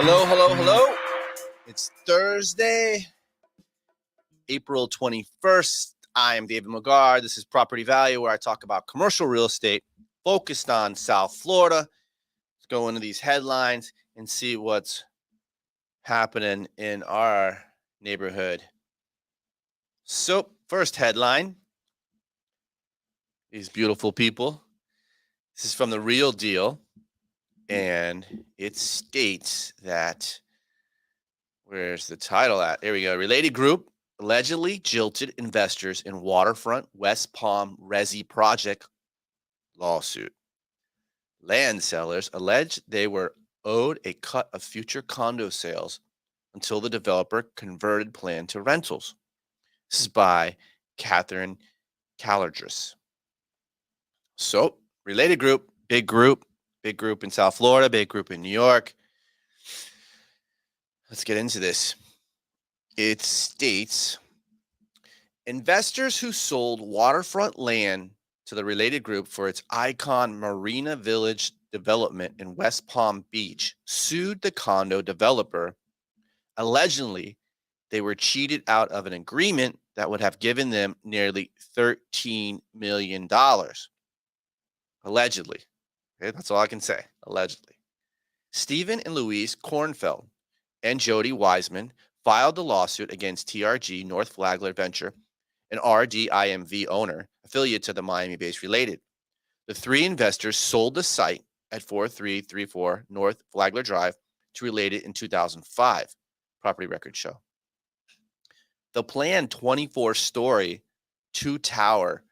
Hello, hello, hello. It's Thursday, April 21st. I am David McGar. This is Property Value, where I talk about commercial real estate focused on South Florida. Let's go into these headlines and see what's happening in our neighborhood. So, first headline, these beautiful people. This is from The Real Deal, and it states that, where's the title at? There we go. Related group allegedly jilted investors in waterfront West Palm Resi project lawsuit. Land sellers allege they were owed a cut of future condo sales until the developer converted plan to rentals. This is by Catherine Callardris. So, related group, big group in South Florida, big group in New York. Let's get into this. It states investors who sold waterfront land to the related group for its Icon Marina Village development in West Palm Beach sued the condo developer. Allegedly, they were cheated out of an agreement that would have given them nearly $13 million. Allegedly. Okay, that's all I can say. Allegedly. Stephen and Louise Kornfeld and Jody Wiseman filed the lawsuit against TRG North Flagler Venture, an RDIMV owner, affiliate to the Miami-based Related. The three investors sold the site at 4334 North Flagler Drive to Related in 2005, property records show. The planned 24-story, two-tower,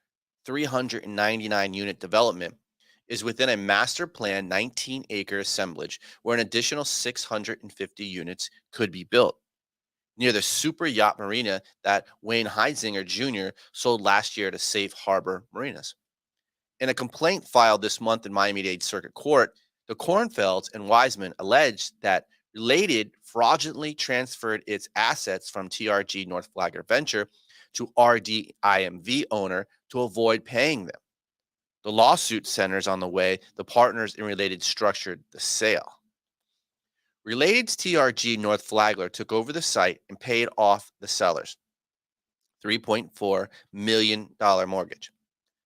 399-unit development is within a master plan 19-acre assemblage where an additional 650 units could be built near the super yacht marina that Wayne Heisinger Jr. sold last year to Safe Harbor Marinas. In a complaint filed this month in Miami-Dade Circuit Court, the Kornfelds and Wiseman alleged that Related fraudulently transferred its assets from TRG North Flagler Venture to RDIMV owner to avoid paying them. The lawsuit centers on the way the partners in Related structured the sale. Related's TRG North Flagler took over the site and paid off the sellers $3.4 million mortgage.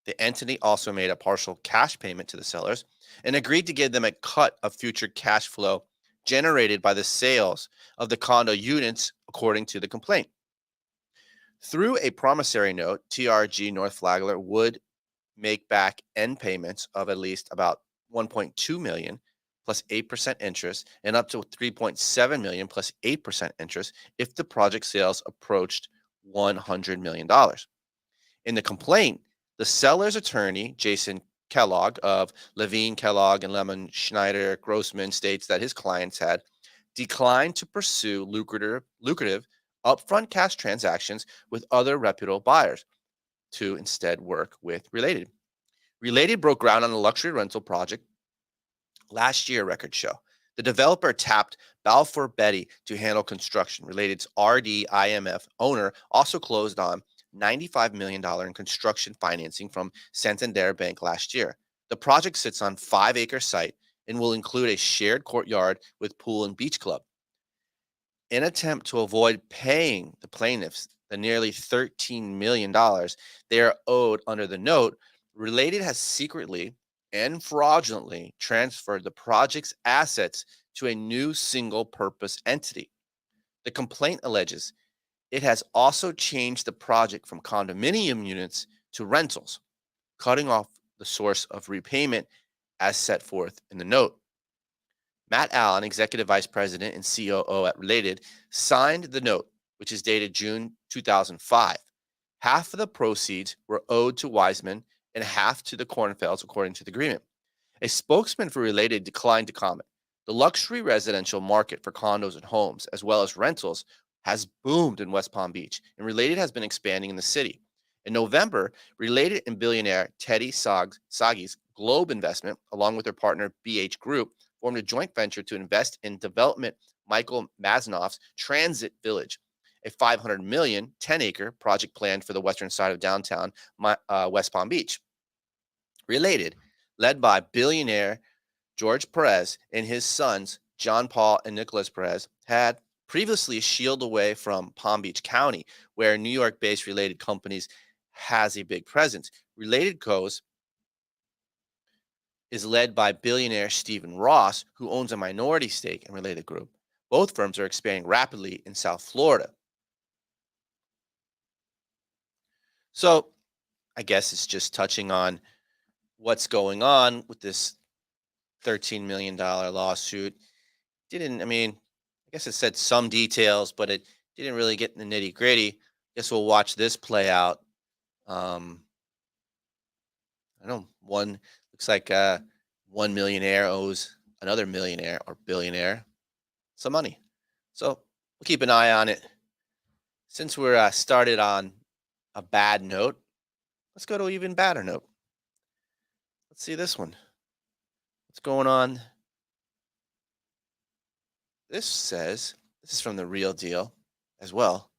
The entity also made a partial cash payment to the sellers and agreed to give them a cut of future cash flow generated by the sales of the condo units, according to the complaint. Through a promissory note, TRG North Flagler would make back end payments of at least about $1.2 million plus 8% interest and up to $3.7 million plus 8% interest if the project sales approached $100 million. In the complaint, the seller's attorney, Jason Kellogg of Levine, Kellogg, and Lemon Schneider Grossman, states that his clients had declined to pursue lucrative upfront cash transactions with other reputable buyers to instead work with Related. Related broke ground on a luxury rental project last year, records show. The developer tapped Balfour Beatty to handle construction. Related's RDIMF owner also closed on $95 million in construction financing from Santander Bank last year. The project sits on 5-acre site and will include a shared courtyard with pool and beach club. In an attempt to avoid paying the plaintiffs the nearly $13 million they are owed under the note, Related has secretly and fraudulently transferred the project's assets to a new single-purpose entity. The complaint alleges it has also changed the project from condominium units to rentals, cutting off the source of repayment as set forth in the note. Matt Allen, Executive Vice President and COO at Related, signed the note, which is dated June 2005. Half of the proceeds were owed to Wiseman and half to the Kornfelds, according to the agreement. A spokesman for Related declined to comment. The luxury residential market for condos and homes, as well as rentals, has boomed in West Palm Beach, and Related has been expanding in the city. In November, Related and billionaire Teddy Sagi's Globe Investment, along with their partner BH Group, formed a joint venture to invest in development Michael Maznoff's Transit Village, a $500 million, 10-acre project planned for the western side of downtown West Palm Beach. Related, led by billionaire George Perez and his sons, John Paul and Nicholas Perez, had previously shielded away from Palm Beach County, where New York based Related Companies has a big presence. Related Co's is led by billionaire Stephen Ross, who owns a minority stake in Related Group. Both firms are expanding rapidly in South Florida. So I guess it's just touching on what's going on with this $13 million lawsuit. I mean, I guess it said some details, but it didn't really get in the nitty gritty. Guess we'll watch this play out. Um, I don't know, one looks like one millionaire owes another millionaire or billionaire some money. So we'll keep an eye on it. Since we're started on a bad note, let's go to an even badder note. Let's see this one. What's going on? This is from the Real Deal as well,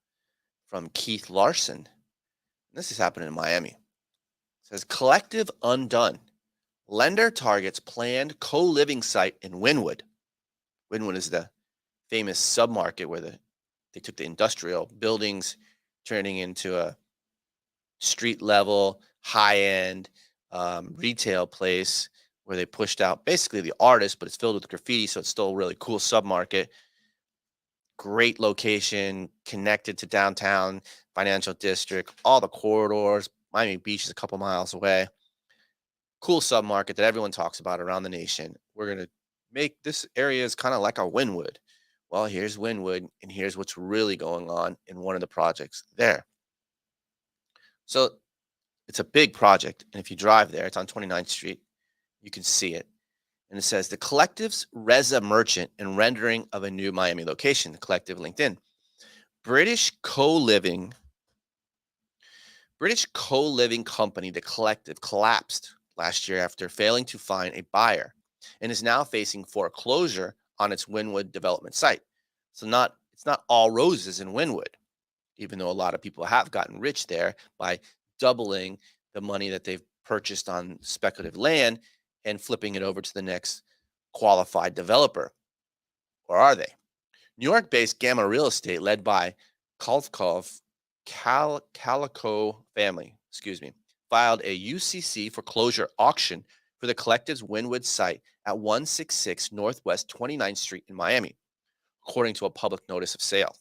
from Keith Larson. This is happening in Miami. It says collective undone. Lender targets planned co-living site in Wynwood. Wynwood is the famous submarket where they took the industrial buildings, turning into a street level, high end retail place where they pushed out basically the artist, but it's filled with graffiti, so it's still a really cool submarket. Great location, connected to downtown financial district, all the corridors. Miami Beach is a couple miles away. Cool submarket that everyone talks about around the nation. We're going to make this area is kind of like our Wynwood. Well, here's Wynwood, and here's what's really going on in one of the projects there. So it's a big project, and if you drive there, it's on 29th Street. You can see it. And it says the collective's Reza Merchant and rendering of a new Miami location, the collective LinkedIn. British co-living company, the collective, collapsed last year after failing to find a buyer and is now facing foreclosure on its Wynwood development site. So it's not all roses in Wynwood, even though a lot of people have gotten rich there by doubling the money that they've purchased on speculative land and flipping it over to the next qualified developer. Or are they? New York-based Gamma Real Estate, led by Kalfkov Calico family, filed a UCC foreclosure auction for the collective's Wynwood site at 166 Northwest 29th Street in Miami, according to a public notice of sale.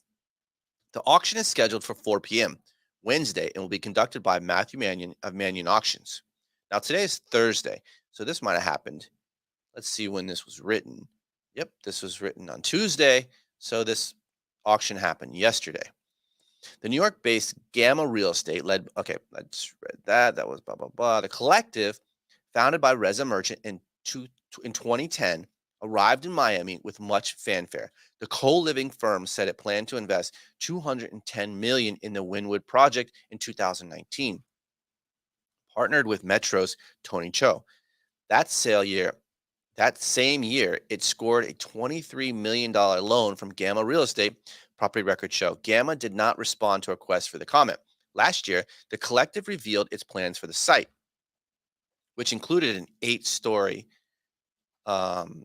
The auction is scheduled for 4 p.m. Wednesday and will be conducted by Matthew Mannion of Mannion Auctions. Now, today is Thursday, so this might have happened. Let's see when this was written. Yep, this was written on Tuesday, so this auction happened yesterday. The New York-based Gamma Real Estate I just read that. That was blah, blah, blah. The collective, founded by Reza Merchant in 2010, arrived in Miami with much fanfare. The co-living firm said it planned to invest $210 million in the Wynwood project in 2019, partnered with Metro's Tony Cho. That same year, it scored a $23 million loan from Gamma Real Estate, property records show. Gamma did not respond to a request for the comment. Last year, the collective revealed its plans for the site, which included an 8-story, 8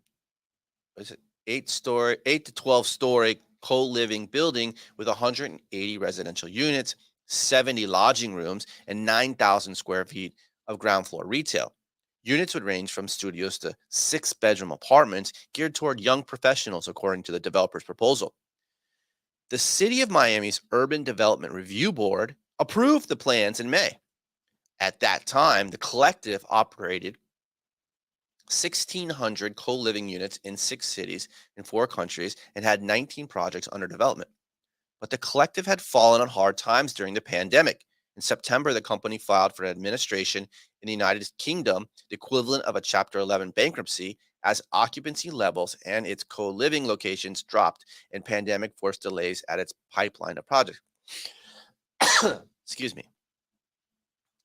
to 12-story co-living building with 180 residential units, 70 lodging rooms, and 9,000 square feet of ground floor retail. Units would range from studios to 6-bedroom apartments geared toward young professionals, according to the developer's proposal. The City of Miami's Urban Development Review Board approved the plans in May. At that time, the collective operated 1,600 co-living units in 6 cities in 4 countries and had 19 projects under development. But the collective had fallen on hard times during the pandemic. In September, the company filed for administration in the United Kingdom, the equivalent of a Chapter 11 bankruptcy, as occupancy levels and its co-living locations dropped and pandemic forced delays at its pipeline of projects. Excuse me.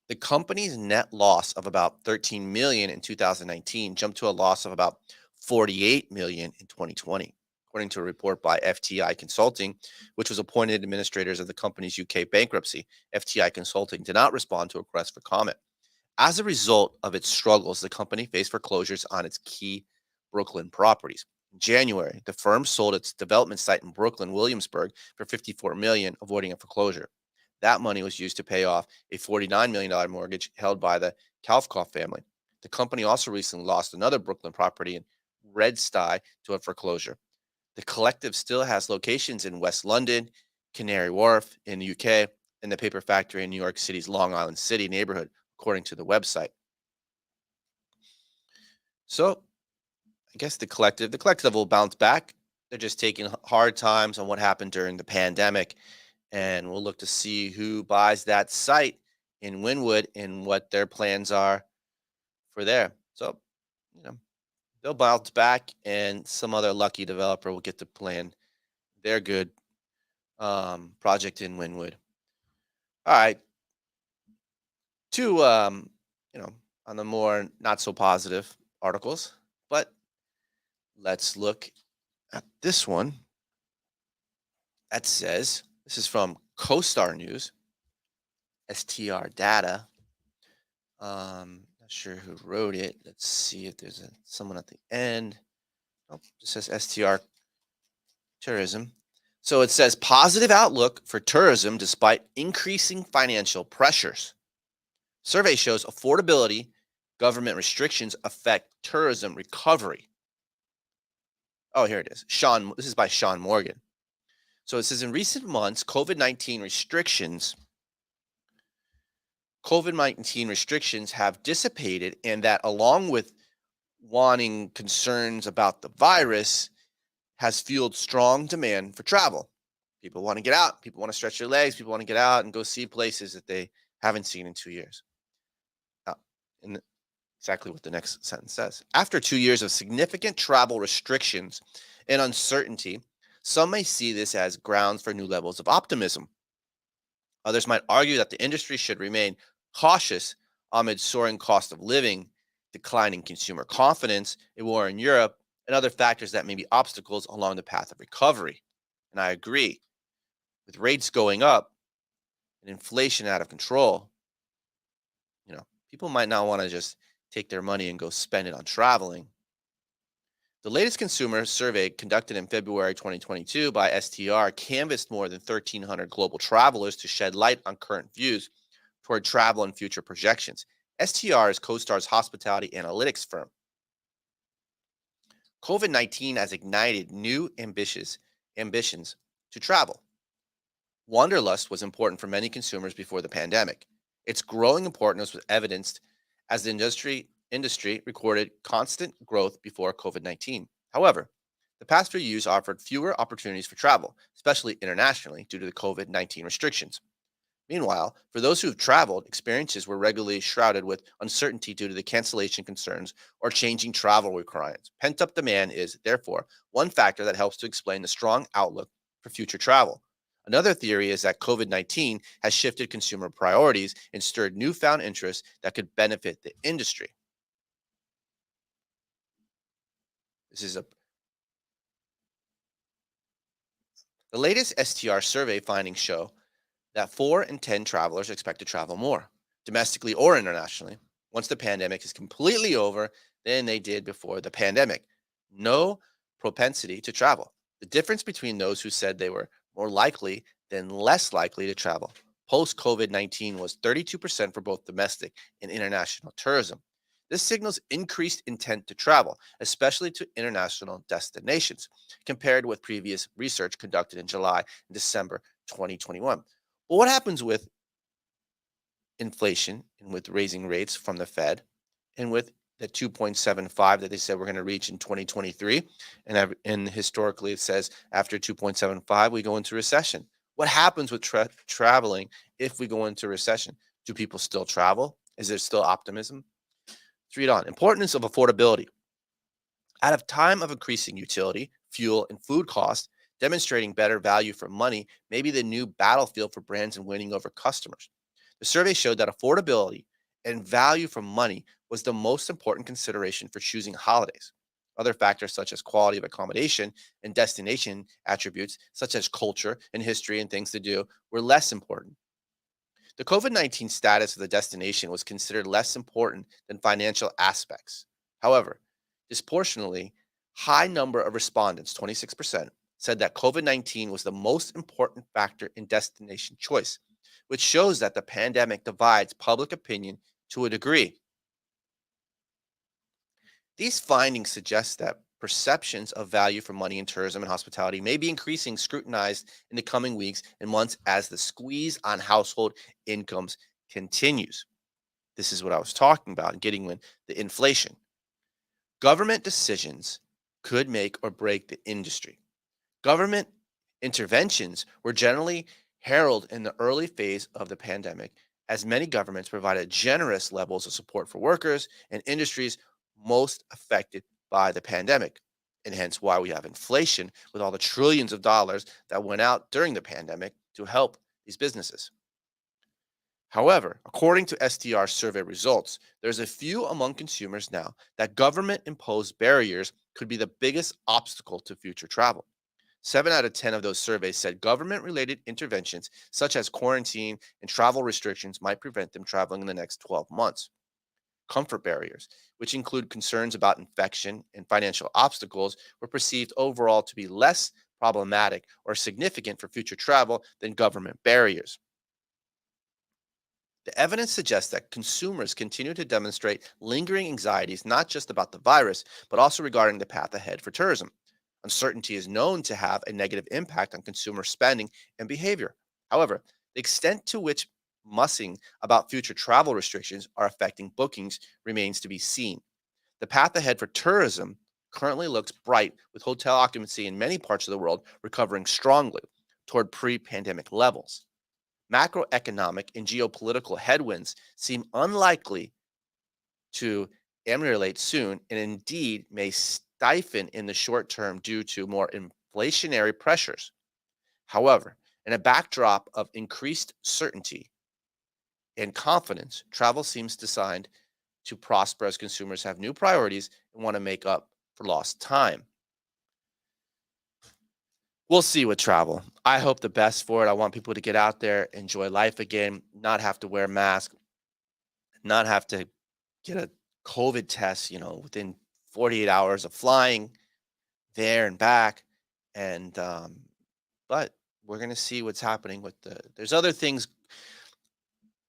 The company's net loss of about $13 million in 2019 jumped to a loss of about $48 million in 2020, according to a report by FTI Consulting, which was appointed administrators of the company's UK bankruptcy. FTI Consulting did not respond to a request for comment. As a result of its struggles, the company faced foreclosures on its key Brooklyn properties. In January, the firm sold its development site in Brooklyn, Williamsburg for 54 million, dollars, avoiding a foreclosure. That money was used to pay off a $49 million mortgage held by the Kaufhof family. The company also recently lost another Brooklyn property in Red Sty to a foreclosure. The collective still has locations in West London, Canary Wharf in the UK, and the paper factory in New York City's Long Island City neighborhood, according to the website. So I guess the collective will bounce back. They're just taking hard times on what happened during the pandemic, and we'll look to see who buys that site in Wynwood and what their plans are for there. So, you know, they'll bounce back, and some other lucky developer will get to plan their good project in Wynwood. All right, two you know, on the more not so positive articles, but let's look at this one that says this is from CoStar News, STR data. Not sure who wrote it. Let's see if there's someone at the end. Oh, it says STR tourism. So it says positive outlook for tourism despite increasing financial pressures. Survey shows affordability, government restrictions affect tourism recovery. Oh, here it is. This is by Sean Morgan. So it says in recent months, COVID-19 restrictions have dissipated, and that along with wanting concerns about the virus has fueled strong demand for travel. People want to get out, people want to stretch their legs, people want to get out and go see places that they haven't seen in 2 years. And exactly what the next sentence says. After 2 years of significant travel restrictions and uncertainty, some may see this as grounds for new levels of optimism. Others might argue that the industry should remain cautious amid soaring cost of living, declining consumer confidence, a war in Europe, and other factors that may be obstacles along the path of recovery. And I agree. With rates going up and inflation out of control, people might not want to just take their money and go spend it on traveling. The latest consumer survey conducted in February 2022 by STR canvassed more than 1,300 global travelers to shed light on current views toward travel and future projections. STR is CoStar's hospitality analytics firm. COVID-19 has ignited new ambitions to travel. Wanderlust was important for many consumers before the pandemic. Its growing importance was evidenced as the industry recorded constant growth before COVID-19. However, the past few years offered fewer opportunities for travel, especially internationally, due to the COVID-19 restrictions. Meanwhile, for those who have traveled, experiences were regularly shrouded with uncertainty due to the cancellation concerns or changing travel requirements. Pent-up demand is, therefore, one factor that helps to explain the strong outlook for future travel. Another theory is that COVID-19 has shifted consumer priorities and stirred newfound interest that could benefit the industry. The latest STR survey findings show that 4 in 10 travelers expect to travel more, domestically or internationally, once the pandemic is completely over than they did before the pandemic. No propensity to travel. The difference between those who said they were more likely than less likely to travel post COVID-19 was 32% for both domestic and international tourism. This signals increased intent to travel, especially to international destinations, compared with previous research conducted in July and December 2021. Well, what happens with inflation and with raising rates from the Fed and with the 2.75 that they said we're going to reach in 2023? And historically, it says after 2.75, we go into recession. What happens with traveling if we go into recession? Do people still travel? Is there still optimism? Let's read on. Importance of affordability. At a time of increasing utility, fuel, and food costs, demonstrating better value for money may be the new battlefield for brands and winning over customers. The survey showed that affordability and value for money was the most important consideration for choosing holidays. Other factors such as quality of accommodation and destination attributes such as culture and history and things to do were less important. The COVID-19 status of the destination was considered less important than financial aspects. However, disproportionately High number of respondents, 26%, said that COVID-19 was the most important factor in destination choice, which shows that the pandemic divides public opinion to a degree. These findings suggest that perceptions of value for money in tourism and hospitality may be increasing scrutinized in the coming weeks and months as the squeeze on household incomes continues. This is what I was talking about, getting with the inflation. Government decisions could make or break the industry. Government interventions were generally heralded in the early phase of the pandemic, as many governments provided generous levels of support for workers and industries most affected by the pandemic. And hence why we have inflation with all the trillions of dollars that went out during the pandemic to help these businesses. However, according to STR survey results, there's a few among consumers now that government imposed barriers could be the biggest obstacle to future travel. 7 out of 10 of those surveys said government related interventions, such as quarantine and travel restrictions, might prevent them traveling in the next 12 months. Comfort barriers, which include concerns about infection and financial obstacles, were perceived overall to be less problematic or significant for future travel than government barriers. The evidence suggests that consumers continue to demonstrate lingering anxieties not just about the virus, but also regarding the path ahead for tourism. Uncertainty is known to have a negative impact on consumer spending and behavior. However, the extent to which mussing about future travel restrictions are affecting bookings remains to be seen. The path ahead for tourism currently looks bright, with hotel occupancy in many parts of the world recovering strongly toward pre pandemic levels. Macroeconomic and geopolitical headwinds seem unlikely to ameliorate soon and indeed may stiffen in the short term due to more inflationary pressures. However, in a backdrop of increased certainty and confidence, travel seems designed to prosper as consumers have new priorities and want to make up for lost time. We'll see with travel. I hope the best for it. I want people to get out there, enjoy life again, not have to wear a mask, not have to get a COVID test, within 48 hours of flying there and back. And, but we're going to see what's happening there's other things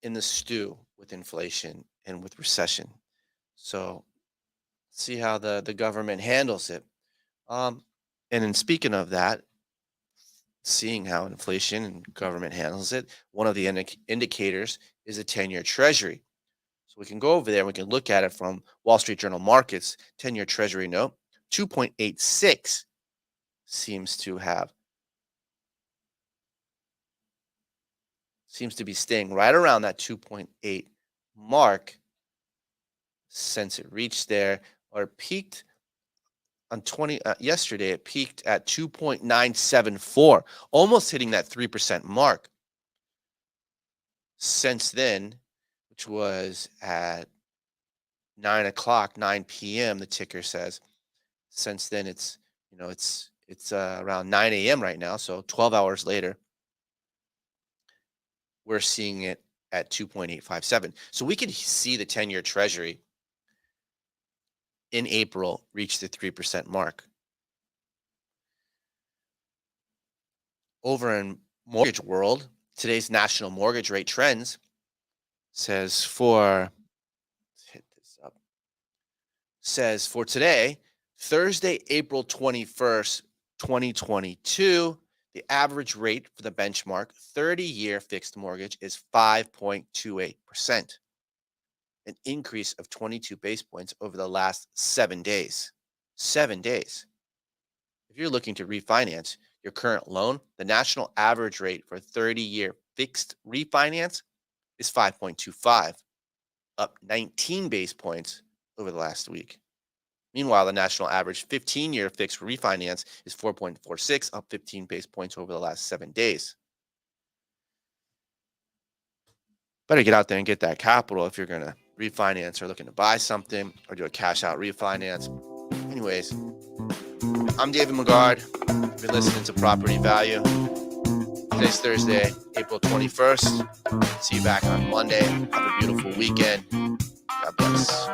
in the stew with inflation and with recession. So see how the government handles it. And in speaking of that, seeing how inflation and government handles it, one of the indicators is a 10-year Treasury. So we can go over there and we can look at it from Wall Street Journal Markets 10-year Treasury note. 2.86 seems to be staying right around that 2.8 mark since it reached there, or peaked on yesterday. It peaked at 2.974, almost hitting that 3% mark. Since then, which was at 9 p.m., the ticker says. Since then, it's around 9 a.m. right now, so 12 hours later, we're seeing it at 2.857. So we can see the 10-year Treasury in April reach the 3% mark. Over in mortgage world, today's national mortgage rate trends says for today, Thursday, April 21st, 2022, the average rate for the benchmark 30-year fixed mortgage is 5.28%, an increase of 22 base points over the last 7 days. 7 days. If you're looking to refinance your current loan, the national average rate for 30-year fixed refinance is 5.25, up 19 base points over the last week. Meanwhile, the national average 15-year fixed refinance is 4.46, up 15 base points over the last 7 days. Better get out there and get that capital if you're going to refinance or looking to buy something or do a cash out refinance. Anyways, I'm David McGard. You've been listening to Property Value. Today's Thursday, April 21st. See you back on Monday. Have a beautiful weekend. God bless.